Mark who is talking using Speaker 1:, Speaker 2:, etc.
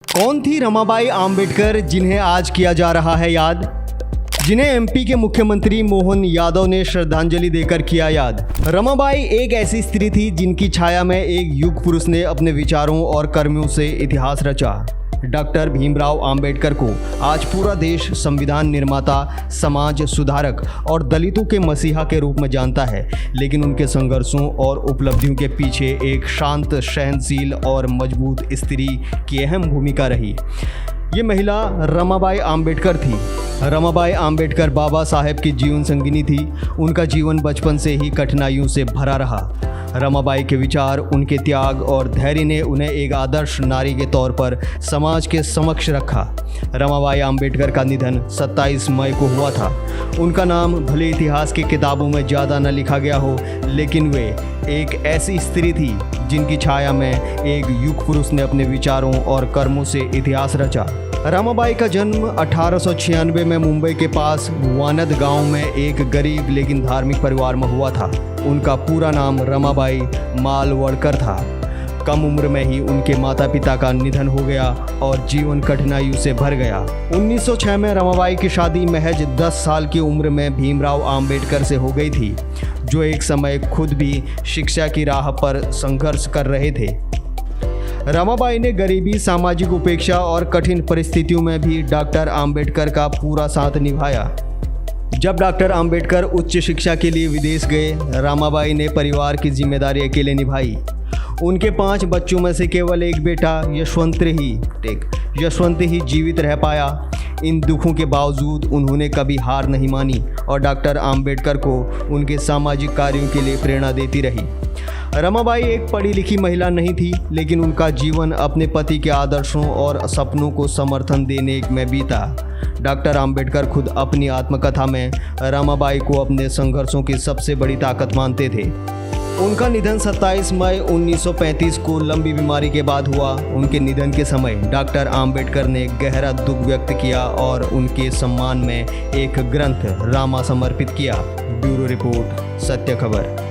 Speaker 1: कौन थी रमाबाई आम्बेडकर जिन्हें आज किया जा रहा है याद, जिन्हें एमपी के मुख्यमंत्री मोहन यादव ने श्रद्धांजलि देकर किया याद। रमाबाई एक ऐसी स्त्री थी जिनकी छाया में एक युग पुरुष ने अपने विचारों और कर्मों से इतिहास रचा। डॉक्टर भीमराव आम्बेडकर को आज पूरा देश संविधान निर्माता, समाज सुधारक और दलितों के मसीहा के रूप में जानता है, लेकिन उनके संघर्षों और उपलब्धियों के पीछे एक शांत, सहनशील और मजबूत स्त्री की अहम भूमिका रही। ये महिला रमाबाई आम्बेडकर थी। रमाबाई आम्बेडकर बाबा साहेब की जीवन संगिनी थी। उनका जीवन बचपन से ही कठिनाइयों से भरा रहा। रमाबाई के विचार, उनके त्याग और धैर्य ने उन्हें एक आदर्श नारी के तौर पर समाज के समक्ष रखा। रमाबाई आम्बेडकर का निधन 27 मई को हुआ था। उनका नाम भले इतिहास की किताबों में ज़्यादा न लिखा गया हो, लेकिन वे एक ऐसी स्त्री थी जिनकी छाया में एक युग पुरुष ने अपने विचारों और कर्मों से इतिहास रचा। रमाबाई का जन्म 1896 में मुंबई के पास वानद गांव में एक गरीब लेकिन धार्मिक परिवार में हुआ था। उनका पूरा नाम रमाबाई मालवड़कर था। कम उम्र में ही उनके माता पिता का निधन हो गया और जीवन कठिनाइयों से भर गया। 1906 में रमाबाई की शादी महज 10 साल की उम्र में भीमराव आम्बेडकर से हो गई थी, जो एक समय खुद भी शिक्षा की राह पर संघर्ष कर रहे थे। रमाबाई ने गरीबी, सामाजिक उपेक्षा और कठिन परिस्थितियों में भी डॉक्टर आम्बेडकर का पूरा साथ निभाया। जब डॉक्टर आम्बेडकर उच्च शिक्षा के लिए विदेश गए, रमाबाई ने परिवार की जिम्मेदारी अकेले निभाई। उनके 5 बच्चों में से केवल एक बेटा यशवंत ही जीवित रह पाया। इन दुखों के बावजूद उन्होंने कभी हार नहीं मानी और डॉक्टर आम्बेडकर को उनके सामाजिक कार्यों के लिए प्रेरणा देती रही। रमाबाई एक पढ़ी लिखी महिला नहीं थी, लेकिन उनका जीवन अपने पति के आदर्शों और सपनों को समर्थन देने में बीता। डॉक्टर आम्बेडकर खुद अपनी आत्मकथा में रमाबाई को अपने संघर्षों की सबसे बड़ी ताकत मानते थे। उनका निधन 27 मई 1935 को लंबी बीमारी के बाद हुआ। उनके निधन के समय डॉक्टर आम्बेडकर ने गहरा दुख व्यक्त किया और उनके सम्मान में एक ग्रंथ रामा समर्पित किया। ब्यूरो रिपोर्ट, सत्य खबर।